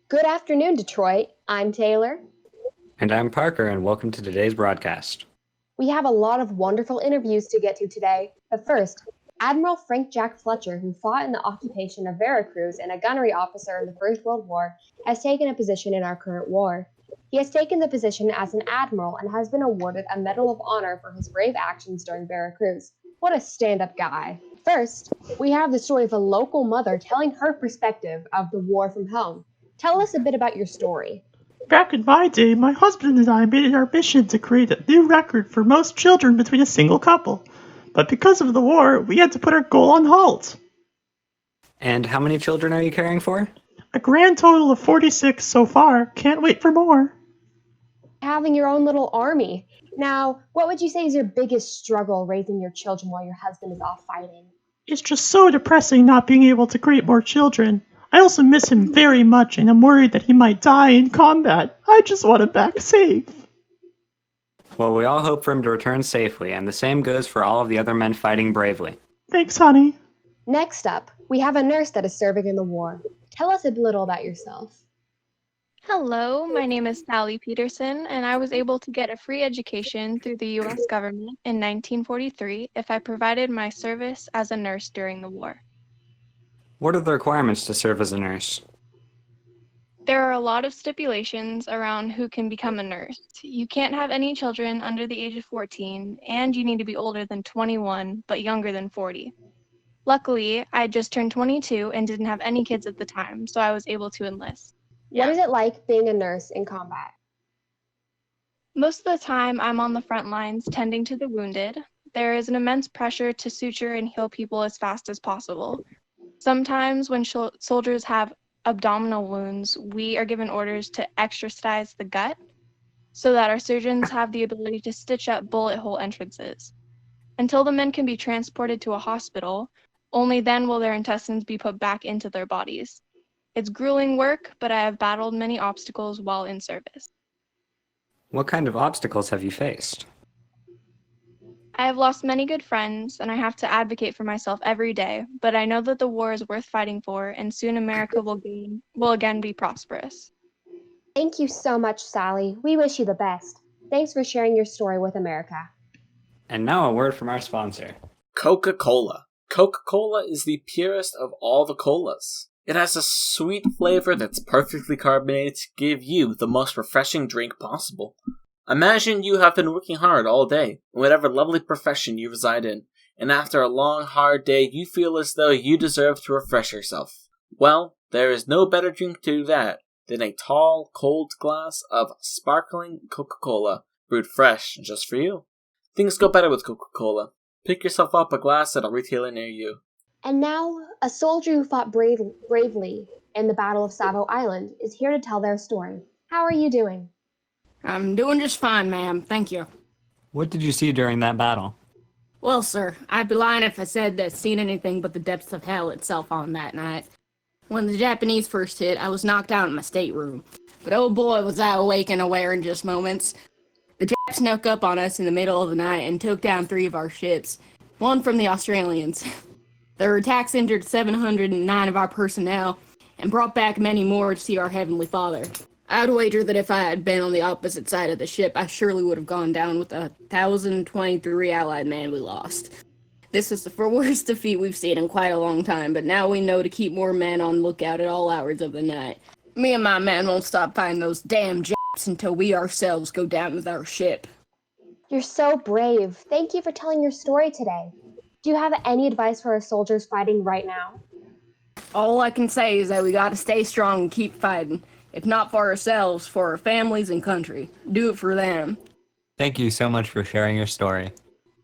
Good afternoon, Detroit. I'm Taylor. And I'm Parker, and welcome to today's broadcast. We have a lot of wonderful interviews to get to today. But first, Admiral Frank Jack Fletcher, who fought in the occupation of Veracruz and a gunnery officer in the First World War, has taken a position in our current war. He has taken the position as an admiral and has been awarded a Medal of Honor for his brave actions during Veracruz. What a stand up guy. First, we have the story of a local mother telling her perspective of the war from home. Tell us a bit about your story. Back in my day, my husband and I made it our mission to create a new record for most children between a single couple. But because of the war, we had to put our goal on halt. And how many children are you caring for? A grand total of 46 so far. Can't wait for more. Having your own little army. Now, what would you say is your biggest struggle raising your children while your husband is off fighting? It's just so depressing not being able to create more children. I also miss him very much and I'm worried that he might die in combat. I just want him back safe. Well, we all hope for him to return safely, and the same goes for all of the other men fighting bravely. Thanks, honey. Next up, we have a nurse that is serving in the war. Tell us a little about yourself. Hello, my name is Sally Peterson, and I was able to get a free education through the U.S. government in 1943 if I provided my service as a nurse during the war. What are the requirements to serve as a nurse? There are a lot of stipulations around who can become a nurse. You can't have any children under the age of 14, and you need to be older than 21, but younger than 40. Luckily, I just turned 22 and didn't have any kids at the time, so I was able to enlist. What is it like being a nurse in combat? Most of the time, I'm on the front lines tending to the wounded. There is an immense pressure to suture and heal people as fast as possible. Sometimes when soldiers have abdominal wounds, we are given orders to extractize the gut so that our surgeons have the ability to stitch up bullet hole entrances. Until the men can be transported to a hospital, only then will their intestines be put back into their bodies. It's grueling work, but I have battled many obstacles while in service. What kind of obstacles have you faced? I have lost many good friends, and I have to advocate for myself every day, but I know that the war is worth fighting for, and soon America will again be prosperous. Thank you so much, Sally. We wish you the best. Thanks for sharing your story with America. And now a word from our sponsor. Coca-Cola. Coca-Cola is the purest of all the colas. It has a sweet flavor that's perfectly carbonated to give you the most refreshing drink possible. Imagine you have been working hard all day, in whatever lovely profession you reside in, and after a long, hard day you feel as though you deserve to refresh yourself. Well, there is no better drink to do that than a tall, cold glass of sparkling Coca-Cola, brewed fresh just for you. Things go better with Coca-Cola. Pick yourself up a glass at a retailer near you. And now, a soldier who fought bravely in the Battle of Savo Island is here to tell their story. How are you doing? I'm doing just fine, ma'am. Thank you. What did you see during that battle? Well, sir, I'd be lying if I said that I'd seen anything but the depths of hell itself on that night. When the Japanese first hit, I was knocked out in my stateroom. But oh boy, was I awake and aware in just moments. The Japs snuck up on us in the middle of the night and took down 3 of our ships. One from the Australians. Their attacks injured 709 of our personnel and brought back many more to see our Heavenly Father. I'd wager that if I had been on the opposite side of the ship, I surely would have gone down with the 1,023 Allied men we lost. This is the worst defeat we've seen in quite a long time, but now we know to keep more men on lookout at all hours of the night. Me and my men won't stop fighting those damn Japs until we ourselves go down with our ship. You're so brave. Thank you for telling your story today. Do you have any advice for our soldiers fighting right now? All I can say is that we gotta stay strong and keep fighting. If not for ourselves, for our families and country. Do it for them. Thank you so much for sharing your story.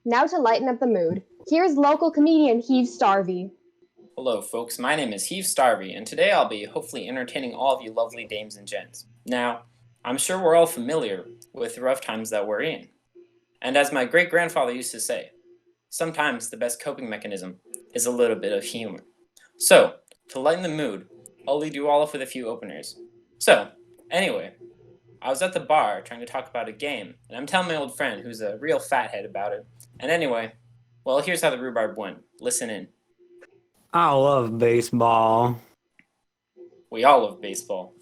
Now to lighten up the mood, here's local comedian Heave Starvey. Hello folks, my name is Heave Starvey, and today I'll be hopefully entertaining all of you lovely dames and gents. Now, I'm sure we're all familiar with the rough times that we're in. And as my great-grandfather used to say, sometimes the best coping mechanism is a little bit of humor. So, to lighten the mood, I'll lead you all off with a few openers. So, anyway, I was at the bar trying to talk about a game, and I'm telling my old friend, who's a real fathead, about it. And anyway, well, here's how the rhubarb went. Listen in. I love baseball. We all love baseball.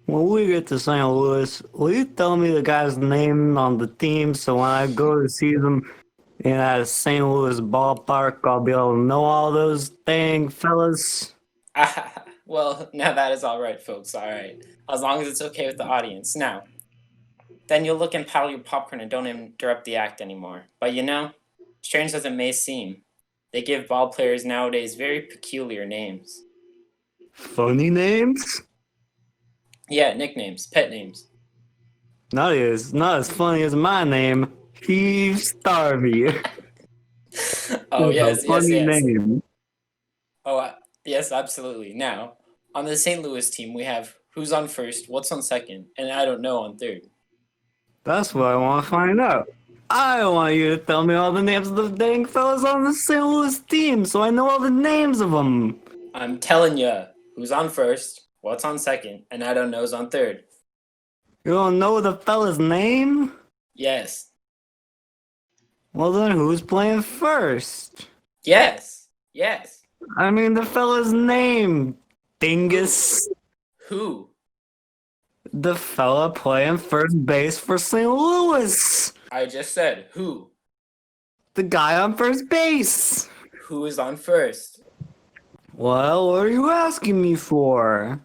When we get to St. Louis, will you tell me the guy's name on the team so when I go to see them in that St. Louis ballpark, I'll be able to know all those dang fellas? Well, now that is all right, folks. All right, as long as it's okay with the audience. Now, then you'll look and paddle your popcorn and don't interrupt the act anymore. But you know, strange as it may seem, they give ball players nowadays very peculiar names. Funny names? Yeah, nicknames, pet names. Not as funny as my name, Steve Starvey. Oh, That's yes, a funny yes, yes. name. Oh, yes, absolutely. Now, on the St. Louis team, we have who's on first, what's on second, and I don't know on third. That's what I want to find out. I want you to tell me all the names of the dang fellas on the St. Louis team so I know all the names of them. I'm telling ya, who's on first, what's on second, and I don't know's on third. You don't know the fella's name? Yes. Well, then who's playing first? Yes. Yes. I mean, the fella's name, dingus. Who? The fella playing first base for St. Louis. I just said who. The guy on first base. Who is on first? Well, what are you asking me for?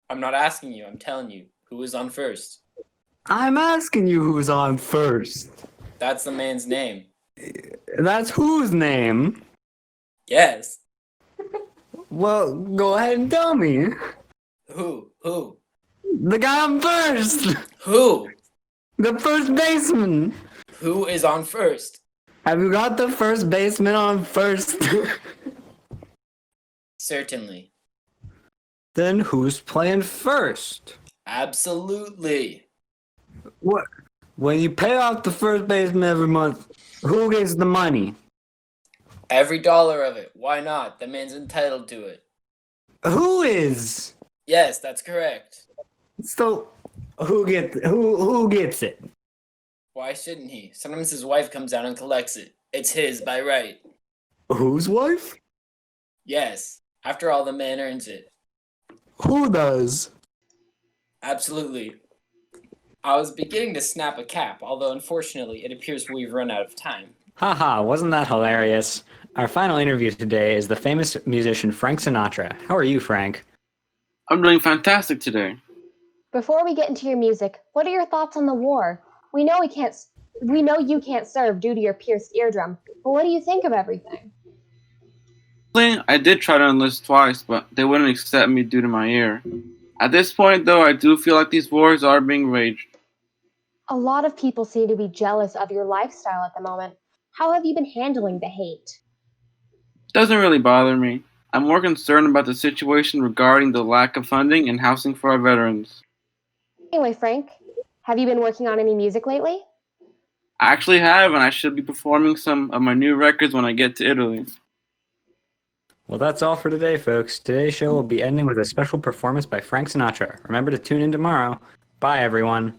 I'm not asking you, I'm telling you. Who is on first? I'm asking you who's on first. That's the man's name. That's whose name? Yes. Well, go ahead and tell me. Who? Who? The guy on first. Who? The first baseman. Who is on first? Have you got the first baseman on first? Certainly. Then who's playing first? Absolutely. What? When you pay off the first baseman every month, who gets the money? Every dollar of it. Why not? The man's entitled to it. Who is? Yes, that's correct. So, who gets it? Why shouldn't he? Sometimes his wife comes down and collects it. It's his by right. Whose wife? Yes. After all, the man earns it. Who does? Absolutely. I was beginning to snap a cap, although unfortunately it appears we've run out of time. Haha, wasn't that hilarious? Our final interview today is the famous musician Frank Sinatra. How are you, Frank? I'm doing fantastic today. Before we get into your music, what are your thoughts on the war? We know you can't serve due to your pierced eardrum, but what do you think of everything? I did try to enlist twice, but they wouldn't accept me due to my ear. At this point, though, I do feel like these wars are being waged. A lot of people seem to be jealous of your lifestyle at the moment. How have you been handling the hate? Doesn't really bother me. I'm more concerned about the situation regarding the lack of funding and housing for our veterans. Anyway, Frank, have you been working on any music lately? I actually have, and I should be performing some of my new records when I get to Italy. Well, that's all for today, folks. Today's show will be ending with a special performance by Frank Sinatra. Remember to tune in tomorrow. Bye, everyone.